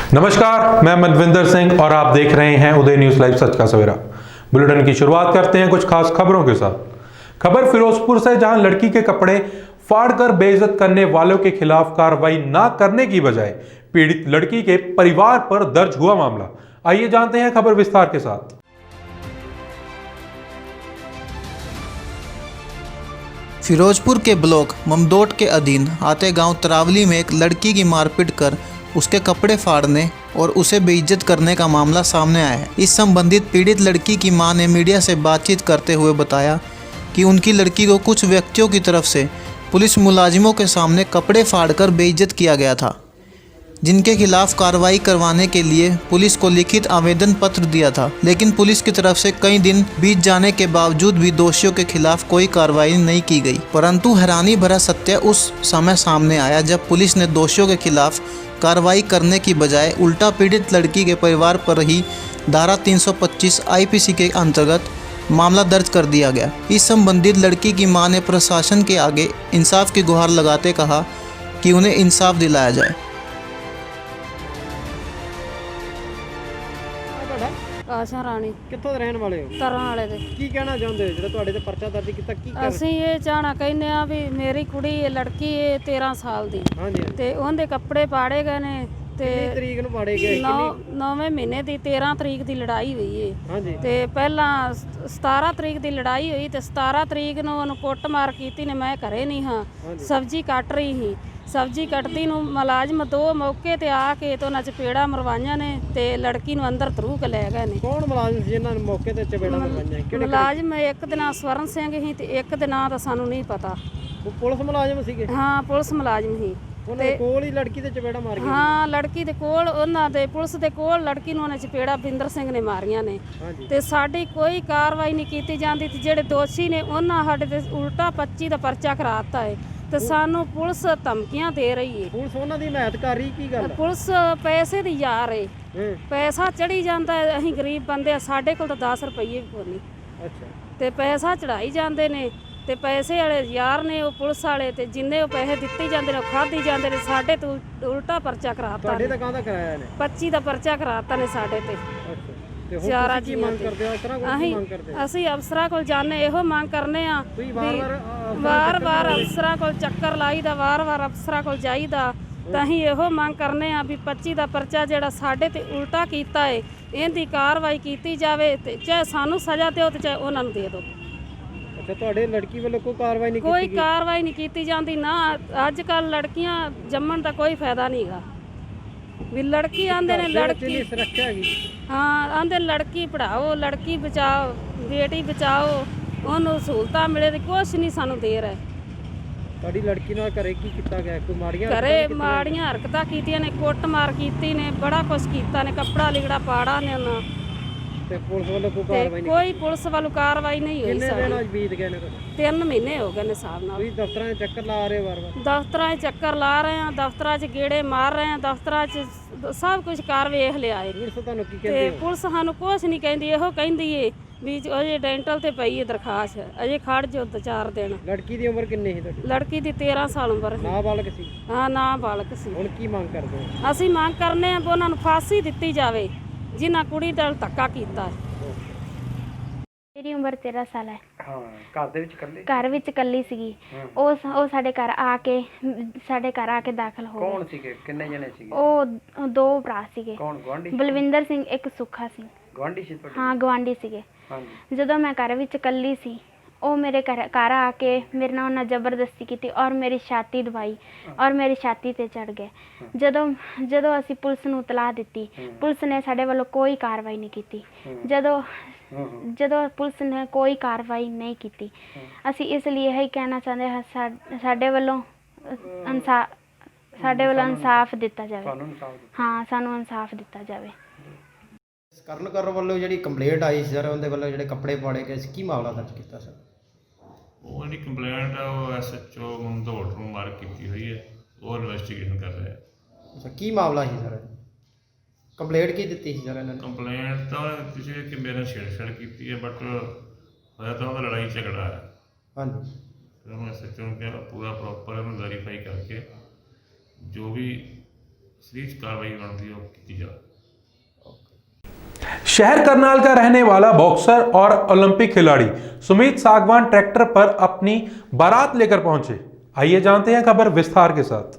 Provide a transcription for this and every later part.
नमस्कार, मैं मनविंदर सिंह और आप देख रहे हैं उदय न्यूज लाइव सच का सवेरा। बुलेटिन की शुरुआत करते हैं कुछ खास खबरों के साथ। खबर फिरोजपुर से, जहां लड़की के कपड़े फाड़कर बेइज्जत करने वालों के खिलाफ कार्रवाई न करने की बजाय पीड़ित लड़की के परिवार पर दर्ज हुआ मामला। आइए जानते हैं खबर विस्तार के साथ। फिरोजपुर के ब्लॉक ममदोट के अधीन आते गांव तरावली में एक लड़की की मारपीट कर उसके कपड़े फाड़ने और उसे बेइज्जत करने का मामला सामने आया है। इस संबंधित पीड़ित लड़की की मां ने मीडिया से बातचीत करते हुए बताया कि उनकी लड़की को कुछ व्यक्तियों की तरफ से पुलिस मुलाजिमों के सामने कपड़े फाड़कर बेइज्जत किया गया था, जिनके खिलाफ कार्रवाई करवाने के लिए पुलिस को लिखित आवेदन पत्र दिया था। लेकिन पुलिस की तरफ से कई दिन बीत जाने के बावजूद भी दोषियों के खिलाफ कोई कार्रवाई नहीं की गई। परंतु हैरानी भरा सत्य उस समय सामने आया जब पुलिस ने दोषियों के खिलाफ कार्रवाई करने की बजाय उल्टा पीड़ित लड़की के परिवार पर ही धारा 325 आईपीसी के अंतर्गत मामला दर्ज कर दिया गया। इस संबंधित लड़की की मां ने प्रशासन के आगे इंसाफ की गुहार लगाते कहा कि उन्हें इंसाफ दिलाया जाए। आशा राणी ਕਿੱਥੋਂ ਦੇ ਰਹਿਣ ਵਾਲੇ ਹੋ? ਤਰਾਂ ਵਾਲੇ ਦੇ। ਕੀ ਕਹਿਣਾ ਚਾਹੁੰਦੇ ਹੋ ਜਿਹੜਾ ਤੁਹਾਡੇ ਤੇ ਪਰਚਾ ਦਰਜ ਕੀਤਾ? ਕੀ ਕਰ ਅਸੀਂ ਇਹ ਚਾਹਣਾ ਕਹਿੰਦੇ ਆ ਵੀ ਮੇਰੀ ਕੁੜੀ ਇਹ ਲੜਕੀ ਇਹ 13 ਸਾਲ ਦੀ ਹਾਂਜੀ ਤੇ ਉਹਦੇ ਕੱਪੜੇ ਪਾੜੇ ਗਏ ਨੇ ਤੇ ਕਿੰਨੀ ਤਰੀਕ ਨੂੰ ਪਾੜੇ ਗਏ? 9ਵੇਂ ਮਹੀਨੇ ਦੀ 13 ਤਰੀਕ ਦੀ ਲੜਾਈ ਹੋਈ ਏ ਹਾਂਜੀ ਤੇ ਪਹਿਲਾਂ 17 ਤਰੀਕ ਦੀ ਲੜਾਈ ਹੋਈ ਤੇ 17 ਤਰੀਕ ਨੂੰ ਉਹਨੂੰ ਕੁੱਟਮਾਰ ਕੀਤੀ ਨੇ। ਮੈਂ ਘਰੇ ਨਹੀਂ ਹਾਂ, ਸਬਜ਼ੀ ਕੱਟ ਰਹੀ ਸੀ। ਸਬਜ਼ੀ ਕੱਟਦੀ ਨੂੰ ਮੁਲਾਜ਼ਮ ਦੋ ਮੌਕੇ ਤੇ ਆ ਕੇ ਤੇ ਉਹਨਾਂ ਚਪੇੜਾ ਮਰਵਾਈਆਂ ਨੇ ਤੇ ਲੜਕੀ ਨੂੰ ਅੰਦਰ ਧਰੂ ਕੇ ਲੈ ਗਏ ਨੇ। ਕੌਣ ਮੁਲਾਜ਼ਮ ਸੀ ਜਿਨ੍ਹਾਂ ਨੇ ਮੌਕੇ ਤੇ ਚਪੇੜਾ ਮਰਵਾਈਆਂ? ਕਿਹੜੇ ਮੁਲਾਜ਼ਮ ਇੱਕ ਦਾ ਨਾਂ ਸਵਰਨ ਸਿੰਘ ਸੀ ਤੇ ਇੱਕ ਦਾ ਨਾਂ ਤਾਂ ਸਾਨੂੰ ਨਹੀਂ ਪਤਾ। ਉਹ ਪੁਲਿਸ ਮੁਲਾਜ਼ਮ ਸੀਗੇ? ਹਾਂ, ਪੁਲਿਸ ਮੁਲਾਜ਼ਮ ਸੀ। ਉਹਨਾਂ ਦੇ ਕੋਲ ਹੀ ਲੜਕੀ ਤੇ ਚਪੇੜਾ ਮਾਰ ਗਏ? ਹਾਂ, ਲੜਕੀ ਦੇ ਕੋਲ, ਉਹਨਾਂ ਦੇ ਪੁਲਿਸ ਦੇ ਕੋਲ ਲੜਕੀ ਨੂੰ ਉਹਨੇ ਚਪੇੜਾ ਬਿੰਦਰ ਸਿੰਘ ਨੇ ਮਾਰੀਆਂ ਨੇ ਤੇ ਸਾਡੀ ਕੋਈ ਕਾਰਵਾਈ ਨਹੀਂ ਕੀਤੀ ਜਾਂਦੀ ਤੇ ਜਿਹੜੇ ਦੋਸ਼ੀ ਨੇ ਉਹਨਾਂ ਸਾਡੇ ਤੇ ਉਲਟਾ 25 ਦਾ ਪਰਚਾ ਕਰਾਤਾ ਹੈ ਤੇ ਸਾਨੂੰ ਪੁਲਿਸ ਧਮਕੀਆਂ ਦੇ ਰਹੀ ਹੈ। ਪੁਲਿਸ ਉਹਨਾਂ ਦੀ ਹਮਾਇਤ ਕਰ ਰਹੀ? ਕੀ ਗੱਲ? ਪੁਲਿਸ ਪੈਸੇ ਦੀ ਯਾਰ ਏ, ਪੈਸਾ ਚੜੀ ਜਾਂਦਾ ਹੈ। ਅਸੀਂ ਗਰੀਬ ਬੰਦੇ ਆ, ਸਾਡੇ ਕੋਲ ਤਾਂ 10 ਰੁਪਏ ਵੀ ਕੋਈ ਨਹੀਂ। ਅੱਛਾ। ਤੇ ਪੈਸਾ ਚੜਾਈ ਜਾਂਦੇ ਨੇ ਤੇ ਪੈਸੇ ਵਾਲੇ ਯਾਰ ਨੇ ਉਹ ਪੁਲਿਸ ਵਾਲੇ ਤੇ ਜਿੰਨੇ ਉਹ ਪੈਸੇ ਦਿੱਤੇ ਜਾਂਦੇ ਨੇ ਉਹ ਖਾਧੀ ਜਾਂਦੇ ਨੇ। ਸਾਡੇ ਤੋਂ ਉਲਟਾ ਪਰਚਾ ਕਰਾਤਾ ਤੁਹਾਡੇ ਤਾਂ ਕਾਹਦਾ ਕਰਾਇਆ ਨੇ? 25 ਦਾ ਪਰਚਾ ਕਰਾਤਾ ਨੇ ਸਾਡੇ ਤੇ। ਅੱਛਾ। ਤੇ ਹੁਣ ਤੁਸੀਂ ਕੀ ਮੰਗ ਕਰਦੇ ਹੋ? ਇਸ ਤਰ੍ਹਾਂ ਕੋਈ ਮੰਗ ਕਰਦੇ ਹੋ? ਅਸੀਂ ਅਫਸਰਾਂ ਕੋਲ ਜਾਂਦੇ ਇਹੋ ਮੰਗ ਕਰਨੇ ਆ। ਤੁਸੀਂ ਵਾਰ-ਵਾਰ ਅਫਸਰਾਂ ਕੋਲ ਚੱਕਰ ਲਾਈਦਾ, ਵਾਰ-ਵਾਰ ਅਫਸਰਾਂ ਕੋਲ ਜਾਈਦਾ ਤਾਂ ਅਸੀਂ ਇਹੋ ਮੰਗ ਕਰਨੇ ਆ ਵੀ 25 ਦਾ ਪਰਚਾ ਜਿਹੜਾ ਸਾਡੇ ਤੇ ਉਲਟਾ ਕੀਤਾ ਏ ਇਹਦੀ ਕਾਰਵਾਈ ਕੀਤੀ ਜਾਵੇ ਤੇ ਚਾਹੇ ਸਾਨੂੰ ਸਜ਼ਾ ਦਿਓ ਤੇ ਚਾਹੇ ਉਹਨਾਂ ਨੂੰ ਦੇ ਦਿਓ। ਅੱਛਾ, ਤੁਹਾਡੇ ਲੜਕੀ ਵੱਲੋਂ ਕੋਈ ਕਾਰਵਾਈ ਨਹੀਂ ਕੀਤੀ? ਕੋਈ ਕਾਰਵਾਈ ਨਹੀਂ ਕੀਤੀ ਜਾਂਦੀ ਨਾ। ਅੱਜ ਕੱਲ ਲੜਕੀਆਂ ਜੰਮਣ ਦਾ ਕੋਈ ਫਾਇਦਾ ਨਹੀਂਗਾ ਵੀ ਲੜਕੀ ਆਂਦੇ ਨੇ ਲੜਕੀ ਸੁਰੱਖਿਆ ਹੈਗੀ। ਹਾਂ, ਆਂਦੇ ਲੜਕੀ ਪੜਾਓ, ਲੜਕੀ ਬਚਾਓ, ਬੇਟੀ ਬਚਾਓ, ਉਹਨੂੰ ਸਹੂਲਤਾਂ ਮਿਲੇ ਤੇ ਕੁਛ ਨਹੀਂ ਸਾਨੂੰ ਦੇ ਰਹੇ। ਤੁਹਾਡੀ ਲੜਕੀ ਨਾਲ ਘਰੇ ਕੀ ਕੀਤਾ ਗਿਆ? ਕੋਈ ਮਾੜੀਆਂ ਘਰੇ ਮਾੜੀਆਂ ਹਰਕਤਾਂ ਕੀਤੀਆਂ ਨੇ, ਕੁੱਟਮਾਰ ਕੀਤੀ ਨੇ, ਬੜਾ ਕੁਛ ਕੀਤਾ ਨੇ, ਕੱਪੜਾ ਲਿਗੜਾ ਪਾੜਾ ਨੇ ਉਹਨਾਂ ਤੇ ਪੁਲਿਸ ਵੱਲੋਂ ਕੋਈ ਤੇ ਕਾਰਵਾਈ ਨਹੀਂ? ਕੋਈ ਪੁਲਿਸ ਵੱਲੋਂ ਕਾਰਵਾਈ ਨਹੀਂ ਹੋਈ। ਕਿੰਨੇ ਦਿਨ ਅੱਜ ਬੀਤ ਗਏ ਨੇ ਤੁਹਾਡੇ? 3 ਮਹੀਨੇ ਹੋ ਗਏ ਨੇ ਹਿਸਾਬ ਨਾਲ। ਤੁਸੀਂ ਦਫ਼ਤਰਾਂ 'ਚ ਚੱਕਰ ਲਾ ਰਹੇ ਹੋ ਵਾਰ-ਵਾਰ? ਦਫ਼ਤਰਾਂ 'ਚ ਚੱਕਰ ਲਾ ਰਹੇ ਆ, ਦਫ਼ਤਰਾਂ 'ਚ ਗੇੜੇ ਮਾਰ ਰਹੇ ਆ, ਦਫ਼ਤਰਾਂ 'ਚ ਸਭ ਕੁਝ ਕਰ ਵੇਖ ਲਿਆ ਏ। ਪੁਲਿਸ ਤੁਹਾਨੂੰ ਕੀ ਤੇ ਕਹਿੰਦੀ ਹੈ? ਪੁਲਿਸ ਸਾਨੂੰ ਕੁਛ ਨਹੀਂ ਕਹਿੰਦੀ, ਇਹੋ ਕਹਿੰਦੀ ਏ ਵੀ ਅਜੇ ਡੈਂਟਲ ਤੇ ਪਈ ਏ ਦਰਖਾਸਤ, ਅਜੇ ਖੜ ਜੋ 4 ਦਿਨ। ਲੜਕੀ ਦੀ ਉਮਰ ਕਿੰਨੀ ਸੀ ਤੁਹਾਡੀ? ਲੜਕੀ ਦੀ 13 ਸਾਲ ਉਮਰ ਹੈ। ਨਾਬਾਲਗ ਸੀ? ਹਾਂ, ਨਾਬਾਲਗ ਸੀ। ਹੁਣ ਕੀ ਮੰਗ ਕਰਦੇ ਹੋ? ਅਸੀਂ ਮੰਗ ਕਰਨੇ ਆ ਵੀ ਉਹਨਾਂ ਨੂੰ ਫਾਂਸੀ ਦਿੱਤੀ ਜਾਵੇ ਜਿਨ੍ਹਾਂ ਕੁੜੀ ਨਾਲ ਧੱਕਾ ਕੀਤਾ ਹੈ। ਮੇਰੀ ਉਮਰ 13 ਸਾਲ ਹੈ। ਹਾਂ, ਘਰ ਦੇ ਵਿੱਚ ਇਕੱਲੇ? ਘਰ ਵਿੱਚ ਇਕੱਲੀ ਸੀਗੀ। ਉਹ ਸਾਡੇ ਘਰ ਆ ਕੇ ਦਾਖਲ ਹੋ ਕੌਣ ਗਏ। ਸੀਗੇ? ਕਿੰਨੇ ਜਣੇ ਸੀਗੇ? ਉਹ 2 ਭਰਾ ਸੀਗੇ। ਕੌਣ? ਗਵਾਂਢੀ? ਬਲਵਿੰਦਰ ਸਿੰਘ, ਇੱਕ ਸੁੱਖਾ ਸਿੰਘ। ਗਵਾਂਢੀ ਸੀ ਤੁਹਾਡੇ? ਹਾਂ, ਗਵਾਂਢੀ ਸੀਗੇ। ਹਾਂਜੀ। ਜਦੋਂ ਮੈਂ ਘਰ ਵਿੱਚ ਇਕੱਲੀ ਸੀ, ਉਹ ਮੇਰੇ ਘਰ ਆ ਕੇ ਮੇਰੇ ਨਾਲ ਉਹਨਾਂ ਜ਼ਬਰਦਸਤੀ ਕੀਤੀ ਔਰ ਮੇਰੀ ਛਾਤੀ ਦਬਾਈ ਔਰ ਮੇਰੀ ਛਾਤੀ ਤੇ ਚੜ ਗਏ। ਜਦੋਂ ਅਸੀਂ ਪੁਲਿਸ ਨੂੰ ਇਤਲਾਹ ਦਿੱਤੀ, ਪੁਲਿਸ ਨੇ ਸਾਡੇ ਵੱਲੋਂ ਕੋਈ ਕਾਰਵਾਈ ਨਹੀਂ ਕੀਤੀ। ਜਦੋਂ ਪੁਲਿਸ ਨੇ ਕੋਈ ਕਾਰਵਾਈ ਨਹੀਂ ਕੀਤੀ, ਅਸੀਂ ਇਸ ਲਈ ਇਹ ਕਹਿਣਾ ਚਾਹੁੰਦੇ ਹਾਂ ਸਾਡੇ ਵੱਲੋਂ ਇਨਸਾਫ ਦਿੱਤਾ ਜਾਵੇ। ਹਾਂ, ਸਾਨੂੰ ਇਨਸਾਫ ਦਿੱਤਾ ਜਾਵੇ। ਕਰਨ ਵੱਲੋਂ ਜਿਹੜੀ ਕੰਪਲੇਂਟ ਆਈ ਸੀ ਸਰ, ਉਹਦੇ ਵੱਲੋਂ ਜਿਹੜੇ ਕੱਪੜੇ ਪਾੜੇ ਗਏ ਸੀ, ਕੀ ਮਾਮਲਾ ਦਰਜ ਕੀਤਾ ਸਰ? ਉਹ ਜਿਹੜੀ ਕੰਪਲੇਂਟ ਆ ਉਹ SHO ਮਮਦੋਟ ਨੂੰ ਮਾਰਕ ਕੀਤੀ ਹੋਈ ਹੈ, ਉਹ ਇਨਵੈਸਟੀਗੇਸ਼ਨ ਕਰ ਰਿਹਾ ਹੈ। ਅੱਛਾ, ਕੀ ਮਾਮਲਾ ਸੀ ਸਰ? ਕੰਪਲੇਂਟ ਕੀ ਦਿੱਤੀ ਸੀ ਸਰ ਇਹਨਾਂ ਨੇ? ਕੰਪਲੇਂਟ ਤਾਂ ਉਹਨੇ ਦਿੱਤੀ ਸੀ ਕਿ ਮੇਰੇ ਨਾਲ ਛੇੜਛਾੜ ਕੀਤੀ ਹੈ, ਬਟ ਹੋਇਆ ਤਾਂ ਉਹਦਾ ਲੜਾਈ ਝਗੜਾ ਹੈ। ਹਾਂਜੀ। ਫਿਰ ਉਹਨੂੰ SHO ਨੂੰ ਕਿਹਾ ਪੂਰਾ ਪ੍ਰੋਪਰ ਉਹਨੂੰ ਵੈਰੀਫਾਈ ਕਰਕੇ ਜੋ ਵੀ सरीज कार्रवाई बनती है वो की जाए। शहर करनाल का रहने वाला बॉक्सर और ओलंपिक खिलाड़ी सुमित सागवान ट्रैक्टर पर अपनी बारात लेकर पहुंचे। आइए जानते हैं खबर विस्तार के साथ।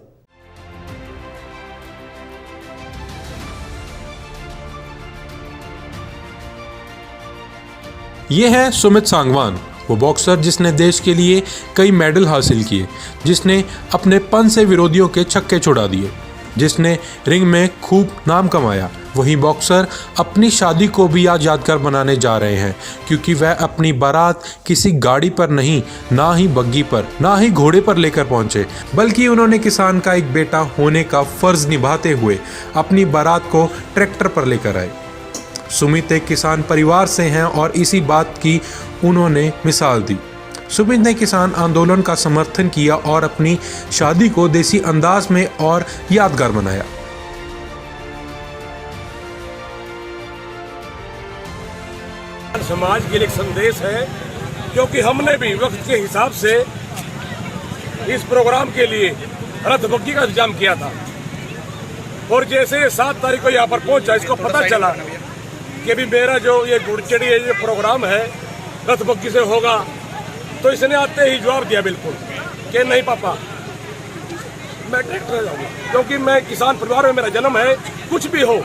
ये है सुमित सांगवान, वो बॉक्सर जिसने देश के लिए कई मेडल हासिल किए, जिसने अपने पन से विरोधियों के छक्के छुड़ा दिए, जिसने रिंग में खूब नाम कमाया। वहीं बॉक्सर अपनी शादी को भी आज यादगार बनाने जा रहे हैं, क्योंकि वह अपनी बारात किसी गाड़ी पर नहीं, ना ही बग्गी पर, ना ही घोड़े पर लेकर पहुंचे, बल्कि उन्होंने किसान का एक बेटा होने का फर्ज निभाते हुए अपनी बारात को ट्रैक्टर पर लेकर आए। सुमित एक किसान परिवार से हैं और इसी बात की उन्होंने मिसाल दी। सुमित ने किसान आंदोलन का समर्थन किया और अपनी शादी को देसी अंदाज में और यादगार बनाया। समाज के लिए एक संदेश है, क्योंकि हमने भी वक्त के हिसाब से इस प्रोग्राम के लिए रथ बग्गी का इंतजाम किया था, और जैसे 7 तारीख को यहाँ पर पहुंचा, इसको पता चला कि भी मेरा जो ये गुड़चड़ी है, ये प्रोग्राम है रथ बग्गी से होगा, तो इसने आते ही जवाब दिया बिल्कुल कि नहीं पापा, मैं ट्रैक्टर जाऊंगा, क्योंकि मैं किसान परिवार में मेरा जन्म है। कुछ भी हो,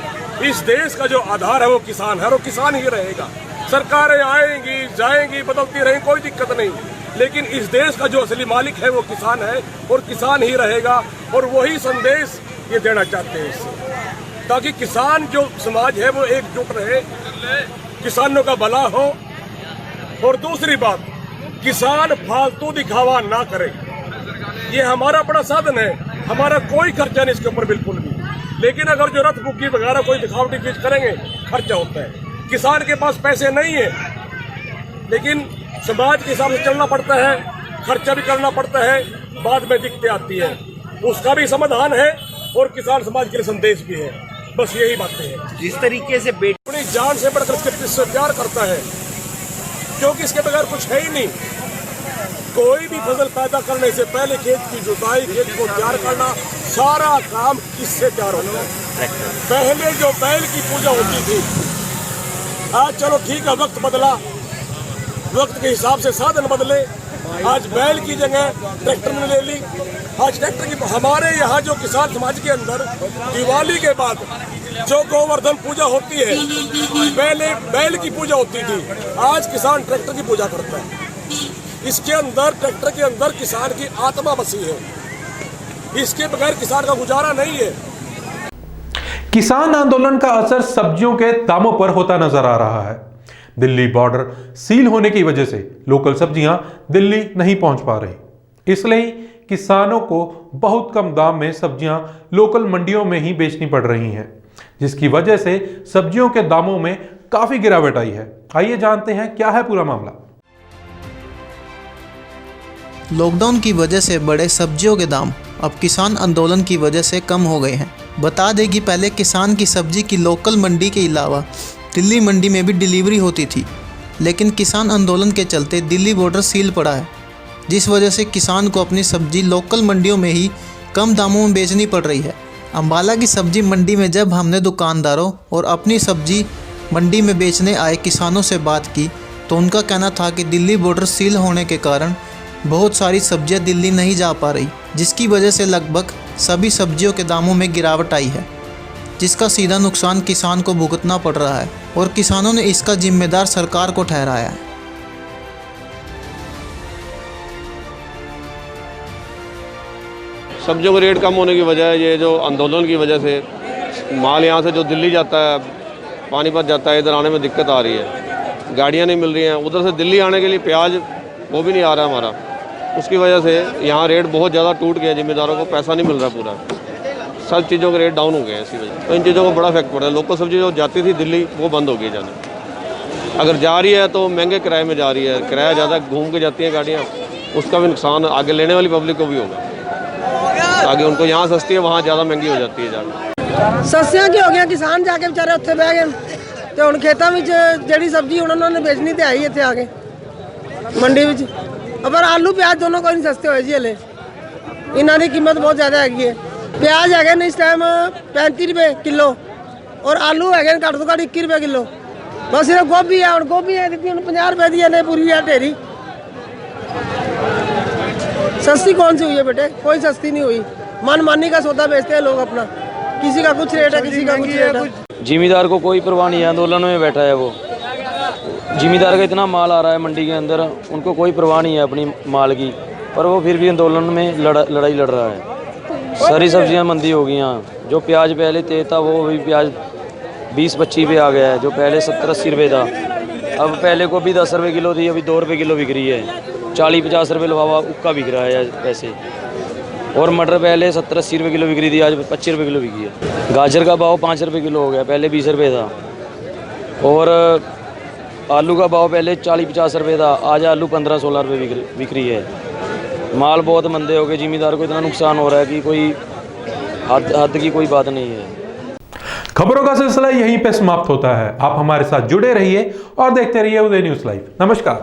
इस देश का जो आधार है वो किसान है और वो किसान ही रहेगा। सरकारें आएंगी जाएंगी, बदलती रहेंगी, कोई दिक्कत नहीं, लेकिन इस देश का जो असली मालिक है वो किसान है और किसान ही रहेगा। और वही संदेश ये देना चाहते हैं इससे, ताकि किसान जो समाज है वो एकजुट रहे, किसानों का भला हो। और दूसरी बात, किसान फालतू दिखावा ना करे, ये हमारा बड़ा साधन है, हमारा कोई खर्चा नहीं इसके ऊपर बिल्कुल भी। लेकिन अगर जो रथ बुग्गी वगैरह कोई दिखावटी चीज करेंगे, खर्चा होता है। किसान के पास पैसे नहीं है, लेकिन समाज के हिसाब से चलना पड़ता है, खर्चा भी करना पड़ता है, बाद में दिक्कतें आती है, उसका भी समाधान है और किसान समाज के लिए संदेश भी है। बस यही बातें हैं। जिस तरीके से अपनी जान से बढ़कर इससे प्यार करता है, क्योंकि इसके बगैर कुछ है ही नहीं। कोई भी फसल पैदा करने से पहले खेत की जुताई, खेत को तैयार करना, सारा काम किससे तैयार होता है? पहले जो बैल की पूजा होती थी, आज चलो ठीक है वक्त बदला, वक्त के हिसाब से साधन बदले, आज बैल की जगह ट्रैक्टर ने ले ली। आज ट्रैक्टर की हमारे यहाँ जो किसान समाज के अंदर दिवाली के बाद जो गोवर्धन पूजा होती है, पहले बैल की पूजा होती थी, आज किसान ट्रैक्टर की पूजा करता है। इसके अंदर, ट्रैक्टर के अंदर किसान की आत्मा बसी है, इसके बगैर किसान का गुजारा नहीं है। किसान आंदोलन का असर सब्जियों के दामों पर होता नजर आ रहा है। दिल्ली बॉर्डर सील होने की वजह से लोकल सब्जियां दिल्ली नहीं पहुंच पा रही, इसलिए किसानों को बहुत कम दाम में सब्जियां लोकल मंडियों में ही बेचनी पड़ रही हैं, जिसकी वजह से सब्जियों के दामों में काफी गिरावट आई है। आइए जानते हैं क्या है पूरा मामला। लॉकडाउन की वजह से बढ़े सब्जियों के दाम अब किसान आंदोलन की वजह से कम हो गए हैं। बता दें कि पहले किसान की सब्जी की लोकल मंडी के अलावा दिल्ली मंडी में भी डिलीवरी होती थी, लेकिन किसान आंदोलन के चलते दिल्ली बॉर्डर सील पड़ा है, जिस वजह से किसान को अपनी सब्जी लोकल मंडियों में ही कम दामों में बेचनी पड़ रही है। अम्बाला की सब्जी मंडी में जब हमने दुकानदारों और अपनी सब्जी मंडी में बेचने आए किसानों से बात की, तो उनका कहना था कि दिल्ली बॉर्डर सील होने के कारण बहुत सारी सब्जियां दिल्ली नहीं जा पा रही, जिसकी वजह से लगभग सभी सब्जियों के दामों में गिरावट आई है, जिसका सीधा नुकसान किसान को भुगतना पड़ रहा है और किसानों ने इसका जिम्मेदार सरकार को ठहराया है। सब्जियों का रेट कम होने की वजह, ये जो आंदोलन की वजह से माल यहाँ से जो दिल्ली जाता है, पानीपत जाता है, इधर आने में दिक्कत आ रही है, गाड़ियाँ नहीं मिल रही हैं। उधर से दिल्ली आने के लिए प्याज वो भी नहीं आ रहा हमारा, उसकी वजह से यहाँ रेट बहुत ज़्यादा टूट गया, जिम्मेदारों को पैसा नहीं मिल रहा पूरा, सब चीज़ों के रेट डाउन हो गए हैं। इसी वजह तो इन चीज़ों को बड़ा इफेक्ट पड़ा है। लोकल सब्जी जो जाती थी दिल्ली, वो बंद हो गई जाने। अगर जा रही है तो महंगे किराए में जा रही है, किराया ज़्यादा घूम के जाती हैं गाड़ियाँ, उसका भी नुकसान आगे लेने वाली पब्लिक को भी होगा। आगे उनको यहाँ सस्ती है, वहाँ ज़्यादा महंगी हो जाती है जाके। सस्तियाँ की हो गया, किसान जाके बेचारे उत्थे बह गए, तो हुण खेतां विच जिहड़ी सब्जी उन्होंने बेचनी तो आई इत्थे आके मंडी विच, पर आलू प्याज दोनों कोई नहीं सस्ते होए जी। हले इन्हां दी कीमत बहुत ज़्यादा हैगी है। ਪਿਆਜ਼ ਹੈਗੇ ਨੇ ਇਸ ਟਾਈਮ 35 ਰੁਪਏ ਕਿਲੋ ਔਰ ਆਲੂ ਹੈਗੇ ਨੇ ਘੱਟ ਤੋਂ ਘੱਟ 21 ਰੁਪਏ ਕਿਲੋ। ਬਸ ਇਹ ਗੋਭੀ ਹੈ, ਹੁਣ ਗੋਭੀ ਹੈ ਦਿੱਤੀ ਹੁਣ 50 रुपए दी है पूरी है ढेरी। सस्ती कौन सी हुई है बेटे? कोई सस्ती नहीं हुई। मनमानी का सौदा बेचते हैं लोग अपना, किसी का कुछ रेट है किसी का कुछ रेट है। जिमीदार को कोई परवाह नहीं है, आंदोलन में बैठा है वो। जिमीदार का इतना माल आ रहा है मंडी के अंदर, उनको कोई परवाह नहीं है अपनी माल की, पर वो फिर भी आंदोलन में लड़ाई लड़ रहा है। सारी सब्जियां मंदी हो गई यहाँ। जो प्याज पहले तेज था वो भी प्याज 20-25 पे आ गया है, जो पहले 70-80 रुपये था। अब पहले को भी 10 रुपये किलो थी, अभी 2 रुपये किलो बिक रही है। 40-50 रुपये लफाफा उक्का बिक रहा है वैसे। और मटर पहले 70-80 रुपये किलो बिक रही थी, आज 25 रुपये किलो बिकी है। गाजर का भाव 5 रुपये किलो हो गया, पहले 20 रुपये था। और आलू का भाव पहले 40-50 रुपये था, आज आलू 15-16 रुपये बिक रही है। माल बहुत मंदे हो गए, जिमीदार को इतना नुकसान हो रहा है कि कोई हद की कोई बात नहीं है। खबरों का सिलसिला यहीं पे समाप्त होता है। आप हमारे साथ जुड़े रहिए और देखते रहिए उदय न्यूज़ लाइव। नमस्कार।